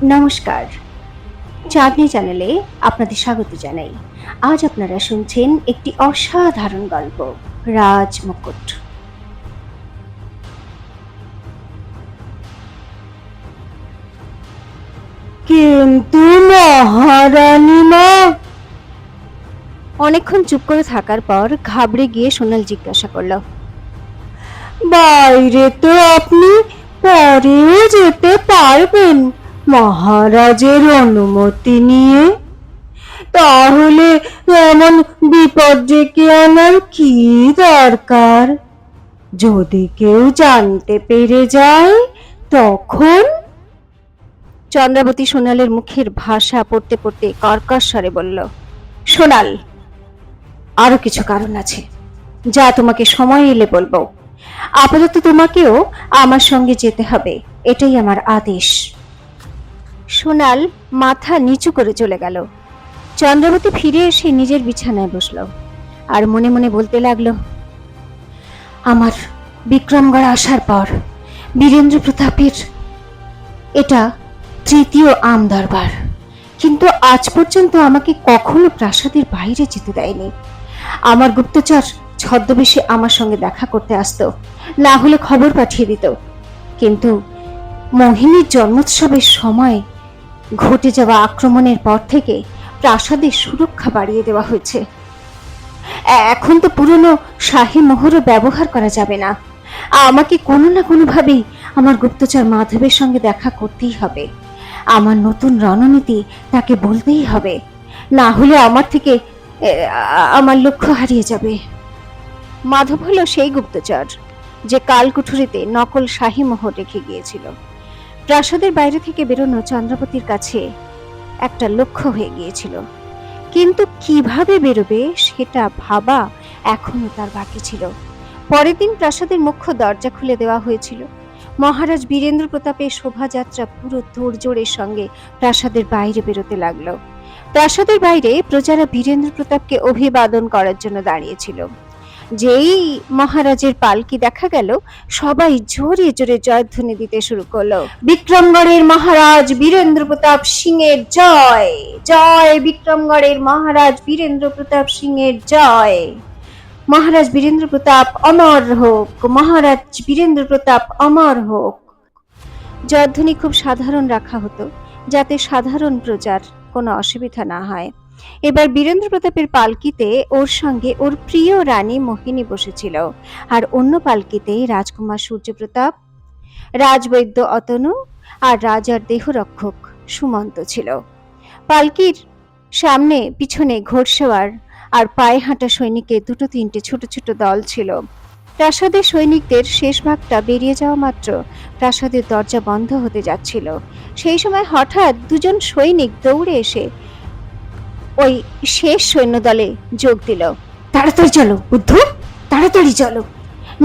নমস্কার। চাঁদনি চ্যানেলে আপনাদের স্বাগত জানাই। আজ আপনারা শুনছেন একটি অসাধারণ গল্প, রাজমুকুট। কিন্তু মহারানী মা, অনেকক্ষণ চুপ করে থাকার পর ঘাবড়ে গিয়ে সোনাল জিজ্ঞাসা করল, বাইরে তো আপনি পরেও যেতে পারবেন মহারাজের অনুমতি নিয়ে? তাহলে এমন বিপদ ডেকে আনার কি দরকার? যদি কেউ জানতে পেরে যায় তখন? চন্দ্রাবতী সোনালের মুখের ভাষা পড়তে পড়তে কর্কশ স্বরে বলল, সোনাল, আরো কিছু কারণ আছে, যা তোমাকে সময় এলে বলবো। আপাতত তোমাকেও আমার সঙ্গে যেতে হবে, এটাই আমার আদেশ। সোনাল মাথা নিচু করে চলে গেল। চন্দ্রাবতী ফিরে এসে নিজের বিছানায় বসল আর মনে মনে বলতে লাগলো, আমার বিক্রমগড় আসার পর বীরেন্দ্র প্রতাপের এটা তৃতীয় আম দরবার, কিন্তু আজ পর্যন্ত আমাকে কখনো প্রাসাদের বাইরে যেতে দেয়নি। আমার গুপ্তচর ছদ্মবেশে আমার সঙ্গে দেখা করতে আসতো, না হলে খবর পাঠিয়ে দিত। কিন্তু মোহিনীর জন্মোৎসবের সময় ঘটে যাওয়া আক্রমণের পর থেকে প্রাসাদের সুরক্ষা বাড়িয়ে দেওয়া হয়েছে। এখন তো পুরনো শাহী মোহরও ব্যবহার করা যাবে না। আমাকে কোনো না কোনোভাবেই আমার গুপ্তচর মাধবের সঙ্গে দেখা করতেই হবে। আমার নতুন রণনীতি তাকে বলতেই হবে, না হলে আমার থেকে আমার লক্ষ্য হারিয়ে যাবে। মাধব হলো সেই গুপ্তচর যে কালকুঠুরিতে নকল শাহী মোহর রেখে গিয়েছিল। প্রাসাদের বাইরে থেকে বেরোনো চন্দ্রাবতীর কাছে একটা লক্ষ্য হয়ে গিয়েছিল, কিন্তু কিভাবে বেরোবে সেটা ভাবা এখনো তার বাকি ছিল। পরের দিন প্রাসাদের মুখ্য দরজা খুলে দেওয়া হয়েছিল। মহারাজ বীরেন্দ্র প্রতাপের শোভাযাত্রা পুরো তোড়জোড়ের সঙ্গে প্রাসাদের বাইরে বেরোতে লাগলো। প্রাসাদের বাইরে প্রজারা বীরেন্দ্র প্রতাপকে অভিবাদন করার জন্য দাঁড়িয়েছিল। যেই মহারাজের পালকি দেখা গেল, সবাই জোরে জোরে জয়ধ্বনি দিতে শুরু করলো, বিক্রমগড়ের মহারাজ বীরেন্দ্র প্রতাপ সিংহের জয়, জয় বিক্রমগড়ের মহারাজ বীরেন্দ্র প্রতাপ সিংহের জয়, মহারাজ বীরেন্দ্র প্রতাপ অমর হোক, মহারাজ বীরেন্দ্র প্রতাপ অমর হোক। জয়ধ্বনি খুব সাধারণ রাখা হতো, যাতে সাধারণ প্রজার কোনো অসুবিধা না হয়। এবার বীরেন্দ্র প্রতাপের পালকিতে ওর সঙ্গে ওর প্রিয় রানী মোহিনী বসেছিল, আর অন্য পালকিতে রাজকুমার সূর্যপ্রতাপ, রাজবৈদ্য অতনু আর রাজার দেহরক্ষক সুমন্ত ছিল। পালকির সামনে পিছনে ঘোড়সওয়ার আর পায়ে হাঁটা সৈনিকের দুটো তিনটে ছোট ছোট দল ছিল। প্রাসাদের সৈনিকদের শেষ ভাগটা বেরিয়ে যাওয়া মাত্র প্রাসাদের দরজা বন্ধ হতে যাচ্ছিল। সেই সময় হঠাৎ দুজন সৈনিক দৌড়ে এসে ওই শেষ সৈন্যদলে যোগ দিল। তাড়াতাড়ি চলো বুদ্ধ, তাড়াতাড়ি চলো,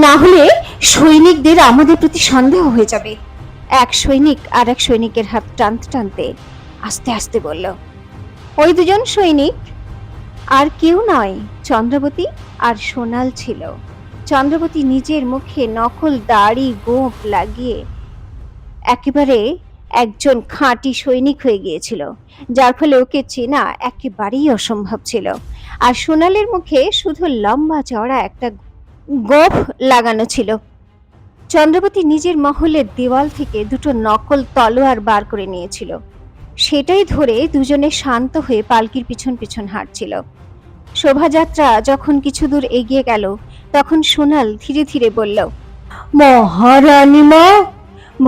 না হলে সৈনিকদের আমাদের প্রতি সন্দেহ হয়ে যাবে। এক সৈনিক আর এক সৈনিকের হাত টানতে টানতে আস্তে আস্তে বলল। ওই দুজন সৈনিক আর কেউ নয়, চন্দ্রাবতী আর সোনাল ছিল। চন্দ্রাবতী নিজের মুখে নকল দাড়ি গোঁফ লাগিয়ে একেবারে একজন খাঁটি সৈনিক হয়ে গিয়েছিল, যার ফলে ওকে চেনা একেবারেই অসম্ভব ছিল। আর সোনালের মুখে শুধু লম্বা চওড়া একটা গোঁফ লাগানো ছিল। চন্দ্রাবতী নিজের মহলের দেওয়াল থেকে দুটো নকল তলোয়ার বার করে নিয়েছিল। সেটাই ধরে দুজনে শান্ত হয়ে পালকির পিছন পিছন হাঁটছিল। শোভাযাত্রা যখন কিছু দূর এগিয়ে গেল, তখন সোনাল ধীরে ধীরে বলল, মহারানী মা,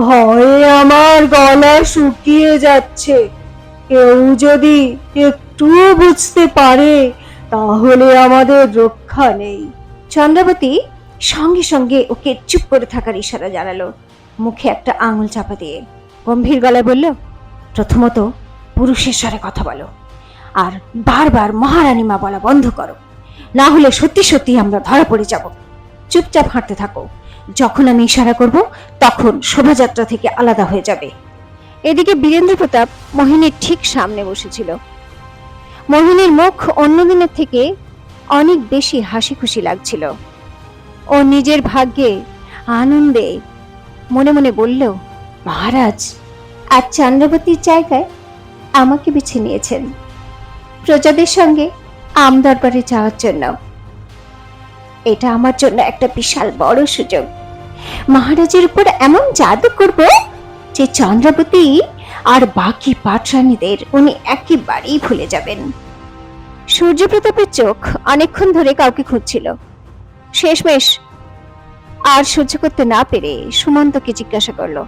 ভয়ে আমার গলা শুকিয়ে যাচ্ছে। কেউ যদি একটু বুঝতে পারে তাহলে আমাদের রক্ষা নেই। চন্দ্রাবতী সঙ্গে সঙ্গে ওকে চুপ করে থাকার ইশারা জানালো, মুখে একটা আঙুল চাপা দিয়ে গম্ভীর গলায় বলল, প্রথমত পুরুষের স্বরে কথা বলো, আর বারবার মহারানী মা বলা বন্ধ করো, না হলে সত্যি সত্যি আমরা ধরা পড়ে যাব। চুপচাপ হাঁটতে থাকো, যখন আমি ইশারা করব তখন শোভাযাত্রা থেকে আলাদা হয়ে যাবে। এদিকে বীরেন্দ্র প্রতাপ মোহিনীর ঠিক সামনে বসেছিল। মোহিনীর মুখ অন্যদিনের থেকে অনেক বেশি হাসি খুশি লাগছিল। ও নিজের ভাগ্যে আনন্দে মনে মনে বলল, মহারাজ আর চন্দ্রবতীর জায়গায় আমাকে বেছে নিয়েছেন প্রজাদের সঙ্গে আমদরবারে যাওয়ার জন্য। এটা আমার জন্য একটা বিশাল বড় সুযোগ। মহারাজের উপর এমন জাদু করব যে চন্দ্রবতী আর বাকি পাটরানীদের উনি একেবারেই ভুলে যাবেন। সূর্যপ্রতাপের চোখ অনেকক্ষণ ধরে কাউকে খুঁজছিল। শেষমেশ আর সহ্য করতে না পেরে সুমন্তকে জিজ্ঞাসা করলো,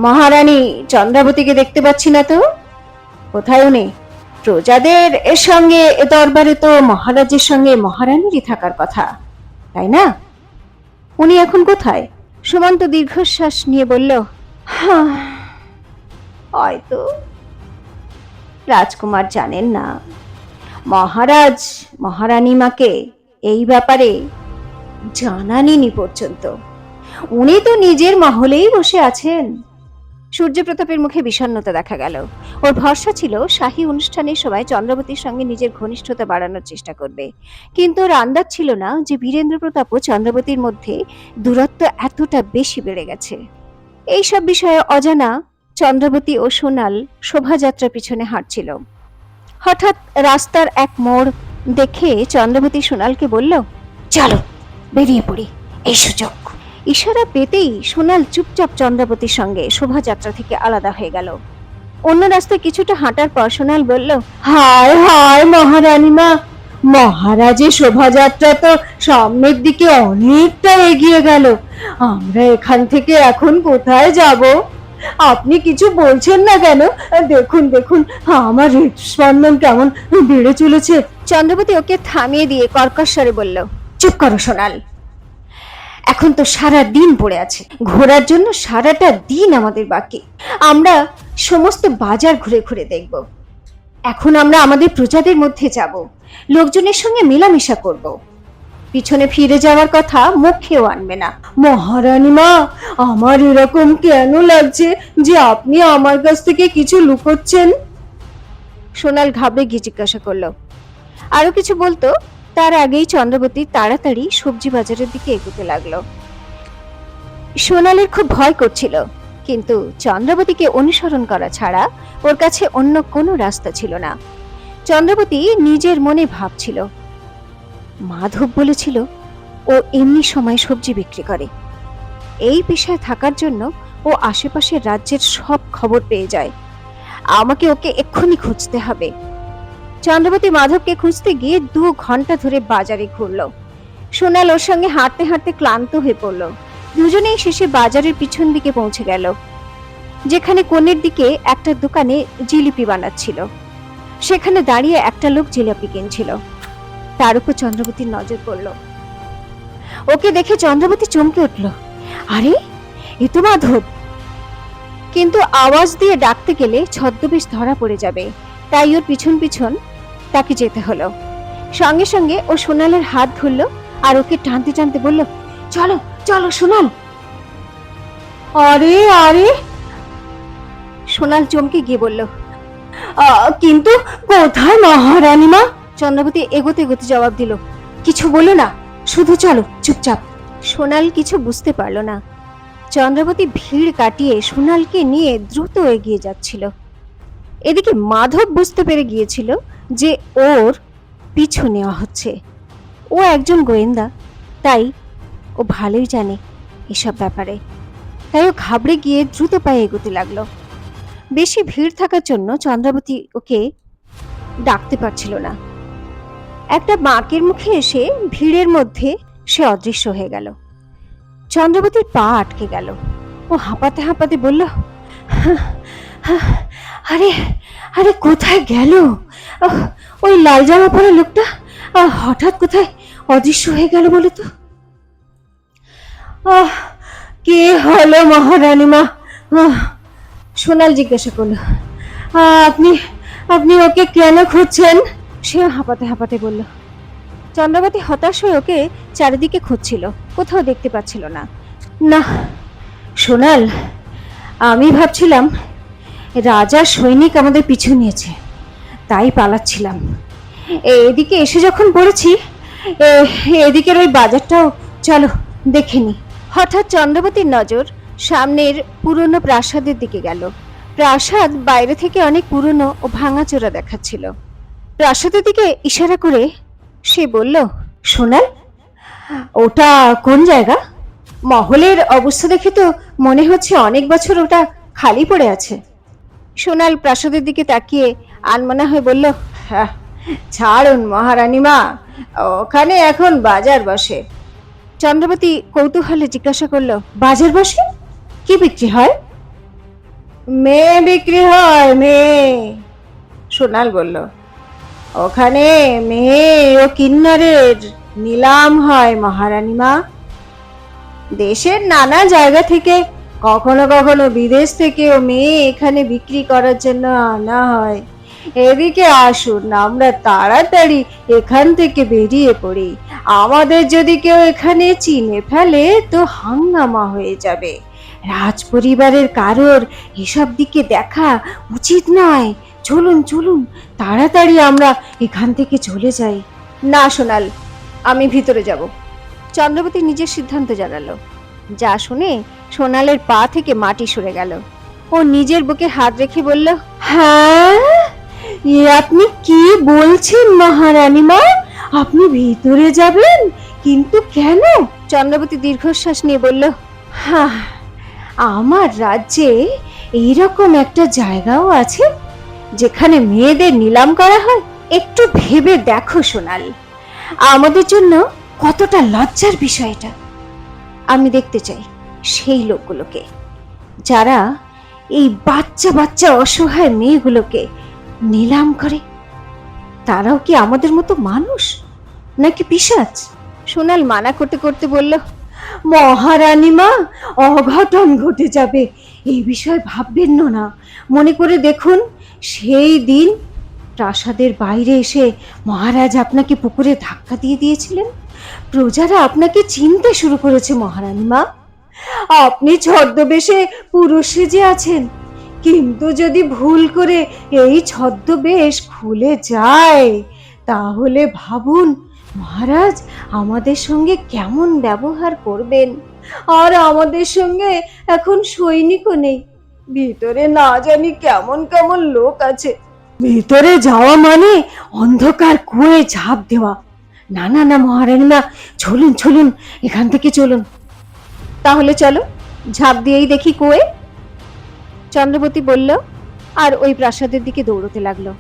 মহারানী চন্দ্রাবতীকে দেখতে পাচ্ছি না তো, কোথায় উনি? প্রজাদের এর সঙ্গে এ দরবারে তো মহারাজের সঙ্গে মহারানীরই থাকার কথা, তাই না? উনি এখন কোথায়? সুমন্ত দীর্ঘশ্বাস নিয়ে বলল, হয়তো রাজকুমার জানেন না, মহারাজ মহারানীমাকে এই ব্যাপারে জানাননি পর্যন্ত। উনি তো নিজের মহলেই বসে আছেন। সূর্যপ্রতাপের মুখে বিষণ্ণতা দেখা গেল। ওর ভরসা ছিল শাহী অনুষ্ঠানের সময় চন্দ্রবতীর সঙ্গে নিজের ঘনিষ্ঠতা বাড়ানোর চেষ্টা করবে, কিন্তু ওর আন্দাজ ছিল না যে বীরেন্দ্র প্রতাপ ও চন্দ্রবতীর মধ্যে দূরত্ব এতটা বেশি বেড়ে গেছে। এইসব বিষয়ে অজানা চন্দ্রবতী ও সোনাল শোভাযাত্রার পিছনে হাঁটছিল। হঠাৎ রাস্তার এক মোড় দেখে চন্দ্রবতী সোনালকে বলল, চলো বেরিয়ে পড়ি, এই সুযোগ। ইশারা পেতেই সোনাল চুপচাপ চন্দ্রাবতীর সঙ্গে শোভাযাত্রা থেকে আলাদা হয়ে গেল। অন্য রাস্তায় কিছুটা হাঁটার পর সোনাল বলল, হায় হায় মহারানীমা, মহারাজের শোভাযাত্রা তো সামনের দিকে অনেকটা এগিয়ে গেল। আমরা এখান থেকে এখন কোথায় যাব? আপনি কিছু বলছেন না কেন? দেখুন দেখুন, আমার হৃদস্পন্দন কেমন বেড়ে চলেছে। চন্দ্রবতী ওকে থামিয়ে দিয়ে কর্কশ্বরে বলল, চুপ করো সোনাল, এখন তো সারা দিন পড়ে আছে, ঘোরার জন্য সারাটা দিন আমাদের বাকি। আমরা সমস্ত বাজার ঘুরে ঘুরে দেখব। এখন আমরা আমাদের প্রজাদের মধ্যে যাব, লোকজনের সঙ্গে মেলামেশা করব। পিছনে ফিরে যাওয়ার কথা মুখেও আনবে না। মহারানী মা, আমার এরকম কেন লাগছে যে আপনি আমার কাছ থেকে কিছু লুকোচ্ছেন? সোনাল ঘাবড়ে গিয়ে জিজ্ঞাসা করলো। আরো কিছু বলতো তার আগেই চন্দ্রবতী তাড়াতাড়ি সবজি বাজারের দিকে এগোতে লাগলো। সোনালের খুব ভয় করছিল, কিন্তু চন্দ্রবতীকে অনুসরণ করা ছাড়া ওর কাছে অন্য কোনো রাস্তা ছিল না। চন্দ্রবতী নিজের মনে ভাবছিল, মাধব বলেছিল ও এমনি সময় সবজি বিক্রি করে। এই পেশায় থাকার জন্য ও আশেপাশের রাজ্যের সব খবর পেয়ে যায়। আমাকে ওকে এক্ষুনি খুঁজতে হবে। চন্দ্রবতী মাধবকে খুঁজতে গিয়ে 2 ঘন্টা ধরে বাজারে ঘুরল। সোনাল ওর সঙ্গে হাঁটতে হাঁটতে ক্লান্ত হয়ে পড়ল। দুজনেই শেষে বাজারের পিছন দিকে পৌঁছে গেল, যেখানে কোণের দিকে একটা দোকানে জিলিপি বানাচ্ছিল। সেখানে দাঁড়িয়ে একটা লোক জিলিপি কিনছিল। তার উপর চন্দ্রবতীর নজর পড়ল। ওকে দেখে চন্দ্রবতী চমকে উঠল, আরে এ তো মাধব। কিন্তু আওয়াজ দিয়ে ডাকতে গেলে ছদ্মবেশ ধরা পড়ে যাবে, তাই ওর পিছন পিছন তাকে যেতে হলো। সঙ্গে সঙ্গে ও সোনালের হাত ধরল আর ওকে টানতে টানতে বলল, চলো চলো সোনাল। আরে আরে, সোনাল চমকে গিয়ে বলল, কিন্তু কোথায় মহারানী মা? চন্দ্রবতী এগোতে এগোতে জবাব দিল, কিছু বলো না, শুধু চলো চুপচাপ। সোনাল কিছু বুঝতে পারল না। চন্দ্রবতী ভিড় কাটিয়ে সোনালকে নিয়ে দ্রুত এগিয়ে যাচ্ছিল। এদিকে মাধব বুঝতে পেরে গিয়েছিল যে ওর পিছু নেওয়া হচ্ছে। ও একজন গোয়েন্দা, তাই ও ভালোই জানে এসব ব্যাপারে। তাই ও ঘাবড়ে গিয়ে দ্রুত পায়ে এগোতে লাগলো। বেশি ভিড় থাকার জন্য চন্দ্রাবতী ওকে ডাকতে পারছিল না। একটা বাঁকের মুখে এসে ভিড়ের মধ্যে সে অদৃশ্য হয়ে গেল। চন্দ্রবতীর পা আটকে গেল। ও হাঁপাতে হাঁপাতে বলল, আরে আরে কোথায় গেল ওই লাল জামা পরা লোকটা? হঠাৎ কোথায় অদৃশ্য হয়ে গেল বলে তো? কে হলো মহারানী মা? সোনাল জিজ্ঞাসা করলো। আপনি আপনি ওকে কেন খুঁজছেন? সে হাঁপাতে হাঁপাতে বলল। চন্দ্রবতী হতাশ হয়ে ওকে চারিদিকে খুঁজছিল, কোথাও দেখতে পাচ্ছিল না। না সোনাল, আমি ভাবছিলাম রাজার সৈনিক আমাদের পিছু নিয়েছে, তাই পালাচ্ছিলাম। এদিকে এসে যখন পড়েছি, এদিকের ওই বাজারটাও চলো দেখে নি। হঠাৎ চন্দ্রবতীর নজর সামনের পুরনো প্রাসাদের দিকে গেল। প্রাসাদ বাইরে থেকে অনেক পুরনো ও ভাঙাচোরা দেখাচ্ছিল। প্রাসাদের দিকে ইশারা করে সে বলল, সোনাল, ওটা কোন জায়গা? মহলের অবস্থা দেখে তো মনে হচ্ছে অনেক বছর ওটা খালি পড়ে আছে। সোনাল প্রাসাদের দিকে তাকিয়ে আনমনা হয়ে বলল, হ্যাঁ, ছাড়ুন মহারানী মা, ওখানে এখন বাজার বসে। চন্দ্রবতী কৌতূহলে জিজ্ঞাসা করল, বাজার বসে? কি বিক্রি হয়? মেয়ে বিক্রি হয়, মেয়ে। সোনাল বলল, ওখানে মেয়ে ও কিন্নরের নিলাম হয় মহারানী মা। দেশের নানা জায়গা থেকে, কখনো কখনো বিদেশ থেকেও মেয়ে এখানে বিক্রি করার জন্য আনা হয়। এদিকে আসুন, আমরা তাড়াতাড়ি এখান থেকে বেরিয়ে পড়ি। আমাদের যদি কেউ এখানে চিনে ফেলে তো হাঙ্গামা হয়ে যাবে। রাজ পরিবারের কারোর এসব দিকে দেখা উচিত নয়। চলুন চলুন, তাড়াতাড়ি আমরা এখান থেকে চলে যাই। না সোনাল, আমি ভিতরে যাব। চন্দ্রবতী নিজের সিদ্ধান্ত জানালো। যা শুনে সোনালের পা থেকে মাটি সরে গেল। ও নিজের বুকে হাত রেখে বলল, হ্যাঁ, এ আপনি কি বলছেন মহারানী মা? আপনি ভিতরে যাবেন? কিন্তু কেন? চন্দ্রবতী দীর্ঘশ্বাস নিয়ে বলল, হ্যাঁ, আমার রাজ্যে এইরকম একটা জায়গাও আছে যেখানে মেয়েদের নিলাম করা হয়। একটু ভেবে দেখো সোনাল, আমাদের জন্য কতটা লজ্জার বিষয় এটা। আমি দেখতে চাই সেই লোকগুলোকে যারা এই বাচ্চা বাচ্চা অসহায় মেয়েগুলোকে নিলাম করে। তারাও কি আমাদের মতো মানুষ নাকি পিশাচ? সোনাল মানা করতে করতে বলল, মহারানী মা, অঘটন ঘটে যাবে, এই বিষয়ে ভাববেন না। মনে করে দেখুন, সেই দিন প্রাসাদের বাইরে এসে মহারাজ আপনাকে পুকুরে ধাক্কা দিয়ে দিয়েছিলেন। প্রজারা আপনাকে চিনতে শুরু করেছে মহারানী মা। আপনি ছদ্মবেশে পুরুষ সেজে আছেন, কিন্তু যদি ভুল করে এই ছদ্মবেশ খুলে যায় তাহলে ভাবুন মহারাজ আমাদের সঙ্গে কেমন ব্যবহার করবেন। আর আমাদের সঙ্গে এখন সৈনিকও নেই, ভিতরে না জানি কেমন কেমন লোক আছে। ভিতরে যাওয়া মানে অন্ধকার কুয়োয় ঝাঁপ দেওয়া। না না না মহারানী মা, চলুন চলুন, এখান থেকে চলুন। তাহলে চলো, ঝাঁপ দিয়েই দেখি কুয়ে। চন্দ্রবতী বলল, আর ওই প্রাসাদের দিকে দৌড়তে লাগলো।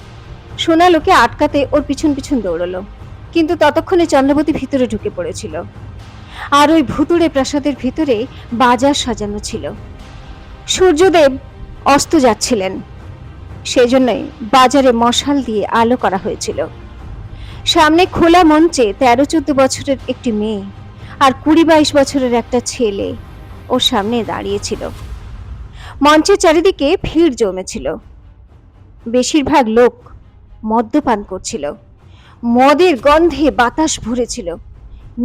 সোনাল ওকে আটকাতে ওর পিছন পিছন দৌড়লো, কিন্তু ততক্ষণে চন্দ্রবতী ভিতরে ঢুকে পড়েছিল। আর ওই ভুতুড়ে প্রাসাদের ভিতরে বাজার সাজানো ছিল। সূর্যদেব অস্ত যাচ্ছিলেন, সেই জন্যই বাজারে মশাল দিয়ে আলো করা হয়েছিল। সামনে খোলা মঞ্চে 13-14 বছরের একটি মেয়ে আর 20-22 বছরের একটা ছেলে ওর সামনে দাঁড়িয়েছিল। মঞ্চের চারিদিকে ভিড় জমেছিল। বেশিরভাগ লোক মদ্যপান করছিল। মদের গন্ধে বাতাস ভরেছিল।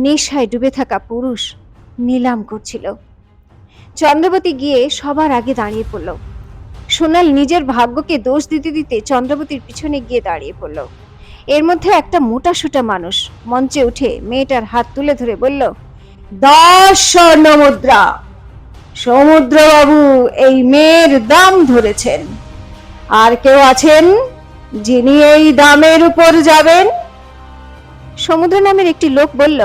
নেশায় ডুবে থাকা পুরুষ নিলাম করছিল। চন্দ্রবতী গিয়ে সবার আগে দাঁড়িয়ে পড়ল। সোনাল নিজের ভাগ্যকে দোষ দিতে দিতে চন্দ্রবতীর পিছনে গিয়ে দাঁড়িয়ে পড়ল। এর মধ্যে একটা মোটাসোটা মানুষ মঞ্চে উঠে মেয়েটার হাত তুলে ধরে বলল, 10 স্বর্ণ মুদ্রা। সমুদ্রবাবু এই মেয়ের দাম ধরেছেন। আর কেউ আছেন যিনি এই দামের উপর যাবেন? সমুদ্র নামের একটি লোক বলল,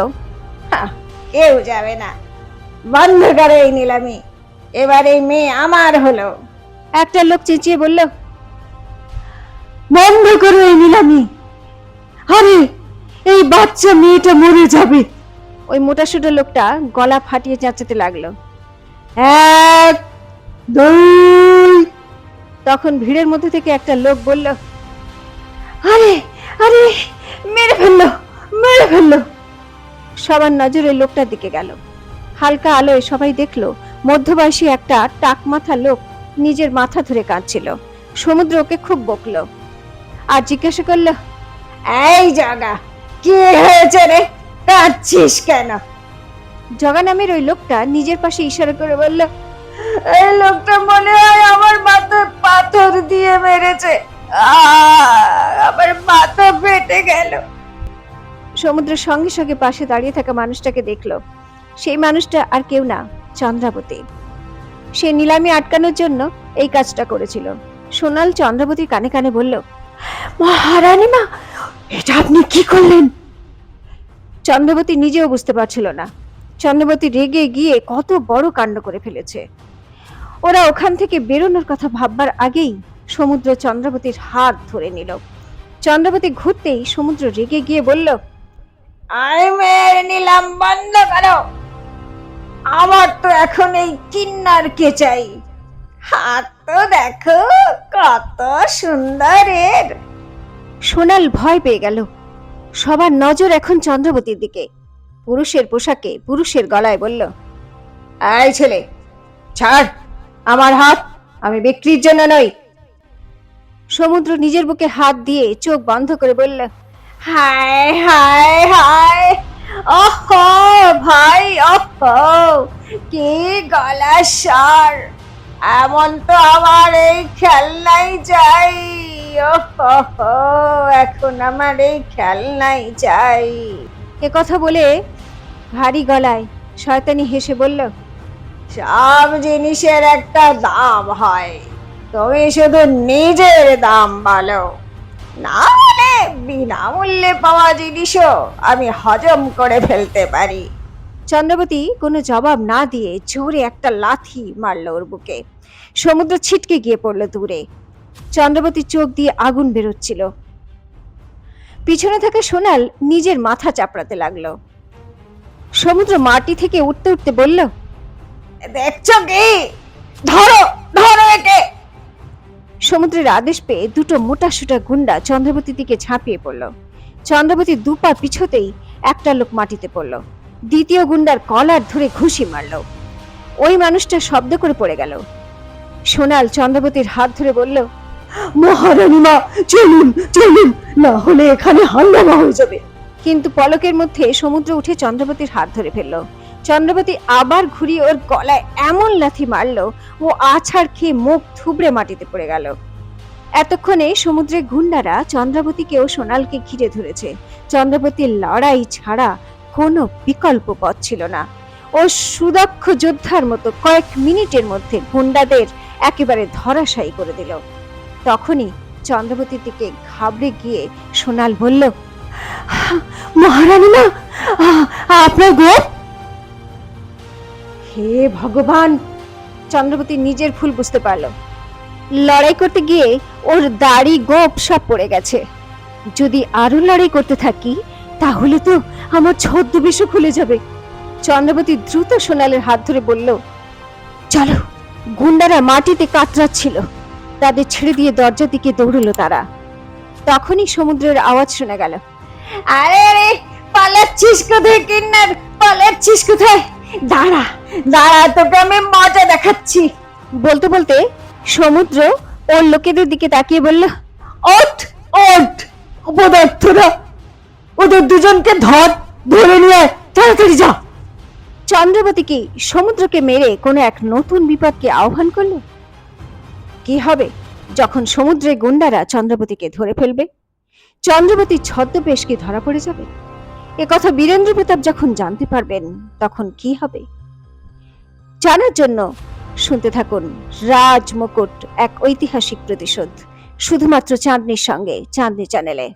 কেউ যাবে না, বন্ধ করো এই নিলামি, এবার এই মেয়ে আমার হলো। একটা লোক চেঁচিয়ে বলল, বন্ধ করো এই নিলামি, আরে এই বাচ্চা মেয়েটা মরে যাবে। ওই মোটাসোটা লোকটা গলা ফাটিয়ে চেঁচাতে লাগলো, 1 2। তখন ভিড়ের মধ্যে থেকে একটা লোক বলল, আরে আরে, মেরে ফেললো, মেরে ফেললো। সবার নজর ওই লোকটার দিকে গেল। হালকা আলোয় সবাই দেখলো মধ্যবয়সী একটা টাক মাথা লোক নিজের মাথা ধরে কাঁদছিল। সমুদ্র ওকে খুব বকলো আর জিজ্ঞাসা করলো, এই জাগা, কি হয়েছে রে, কাঁদছিস কেন? জগা নামের ওই লোকটা নিজের পাশে ইশারা করে বলল, এই লোকটা মনে হয় আমার মাথায় পাথর দিয়ে মেরেছে, আমার মাথা ফেটে গেল। সমুদ্র সঙ্গে সঙ্গে পাশে দাঁড়িয়ে থাকা মানুষটাকে দেখলো। সেই মানুষটা আর কেউ না, চন্দ্রাবতী। সে নিলামি আটকানোর জন্য এই কাজটা করেছিল। সোনাল চন্দ্রবতীর কানে কানে বলল, মহারানী মা, এটা আপনি কি করলেন? চন্দ্রবতী নিজেও বুঝতে পারছিল না চন্দ্রবতী রেগে গিয়ে কত বড় কাণ্ড করে ফেলেছে। ওরা ওখান থেকে বেরোনোর কথা ভাববার আগেই সমুদ্র চন্দ্রবতীর হাত ধরে নিল। চন্দ্রবতী ঘুরতেই সমুদ্র রেগে গিয়ে বলল, আমি মেরে নিলাম, বন্ধ করো। আমার তো এখন এই কিন্নারকে চাই। হাত তো দেখো কত সুন্দরের। সোনাল ভয় পেয়ে গেল। সবার নজর এখন চন্দ্রবতীর দিকে। পুরুষের পোশাকে পুরুষের গলায় বলল, এই ছেলে, ছাড় আমার হাত, আমি বিক্রির জন্য নই। সমুদ্র নিজের বুকে হাত দিয়ে চোখ বন্ধ করে বলল, হায় হায় হায়, ওহো ভাই, ওহো কি গলা স্বর। এমন তো আমার এই খেলনাই চাই। ওহো, এখন আমার এই খেলনাই চাই। এ কথা বলে ভারী গলায় শয়তানি হেসে বলল, সব জিনিসের একটা দাম হয়, তুমি শুধু নিজের দাম বলো, না হলে বিনামূল্যে পাওয়া জিনিসও আমি হজম করে ফেলতে পারি। চন্দ্রবতী কোনো জবাব না দিয়ে জোরে একটা লাথি মারল ওর বুকে। সমুদ্র ছিটকে গিয়ে পড়ল দূরে। চন্দ্রবতীর চোখ দিয়ে আগুন বেরোচ্ছিল। পিছনে থাকা সোনাল নিজের মাথা চাপড়াতে লাগলো। সমুদ্র মাটি থেকে উঠতে উঠতে বলল, দেখছো কি, ধরো ধরো একে। সমুদ্রের আদেশ পেয়ে দুটো মোটাসোটা গুন্ডা চন্দ্রবতীর দিকে ঝাঁপিয়ে পড়ল। চন্দ্রবতী দুপা পিছতেই একটা লোক মাটিতে পড়ল। দ্বিতীয় গুন্ডার কলার ধরে ঘুষি মারল। ওই মানুষটা শব্দ করে পড়ে গেল। সোনাল চন্দ্রবতীর হাত ধরে বলল, মহারানী মা, চলুন চলুন, না হলে এখানে হাঙ্গামা হয়ে যাবে। কিন্তু পলকের মধ্যে সমুদ্র উঠে চন্দ্রবতীর হাত ধরে ফেলল। চন্দ্রবতী আবার ঘুরিয়ে ওর গলায় এমন লাথি মারল, ও আছাড় খেয়ে মুখ থুবড়ে মাটিতে পড়ে গেল। এতক্ষণে সমুদ্রের গুন্ডারা চন্দ্রবতীকে ও সোনালকে ঘিরে ধরেছে। চন্দ্রবতীর লড়াই ছাড়া কোনো বিকল্প পথ ছিল না। ও সুদক্ষ যোদ্ধার মতো কয়েক মিনিটের মধ্যে গুন্ডাদের একেবারে ধরাশায়ী করে দিল। তখনই চন্দ্রবতীর দিকে ঘাবড়ে গিয়ে সোনাল বলল, মহারানী মা, আপনার গোপ। হে ভগবান! চন্দ্রবতী নিজের ভুল বুঝতে পারল। লড়াই করতে গিয়ে ওর দাড়ি গোপ সব পড়ে গেছে। যদি আরো লড়াই করতে থাকি তাহলে তো আমার ছদ্মবেশ খুলে যাবে। চন্দ্রবতী দ্রুত সোনালের হাত ধরে বলল, চলো। গুন্ডারা মাটিতে কাতরাচ্ছিল। তাদের ছেড়ে দিয়ে দরজার দিকে দৌড়লো তারা। তখনই সমুদ্রের আওয়াজ শোনা গেল, আরে আরে, পালাচ্ছিস কোথায় কিন্নার, পালাচ্ছিস কোথায়? দাঁড়া দাঁড়া, তোকে আমি মজা দেখাচ্ছি। বলতে বলতে সমুদ্র ওর লোকেদের দিকে তাকিয়ে বলল, ওঠ ওঠ, অপদার্থরা, ওদের দুজনকে ধরে নিয়ে তাড়াতাড়ি যা। চন্দ্রবতী কি সমুদ্রকে মেরে কোনো এক নতুন বিপদকে আহ্বান করলো? কি হবে যখন সমুদ্রের গুন্ডারা চন্দ্রবতীকে ধরে ফেলবে? চন্দ্রবতীর ছদ্মবেশ কি ধরা পড়ে যাবে? একথা বীরেন্দ্র প্রতাপ যখন জানতে পারবেন তখন কি হবে? জানার জন্য শুনতে থাকুন রাজ মুকুট, এক ঐতিহাসিক প্রতিশোধ, শুধুমাত্র চাঁদনির সঙ্গে, চাঁদনি চ্যানেলে।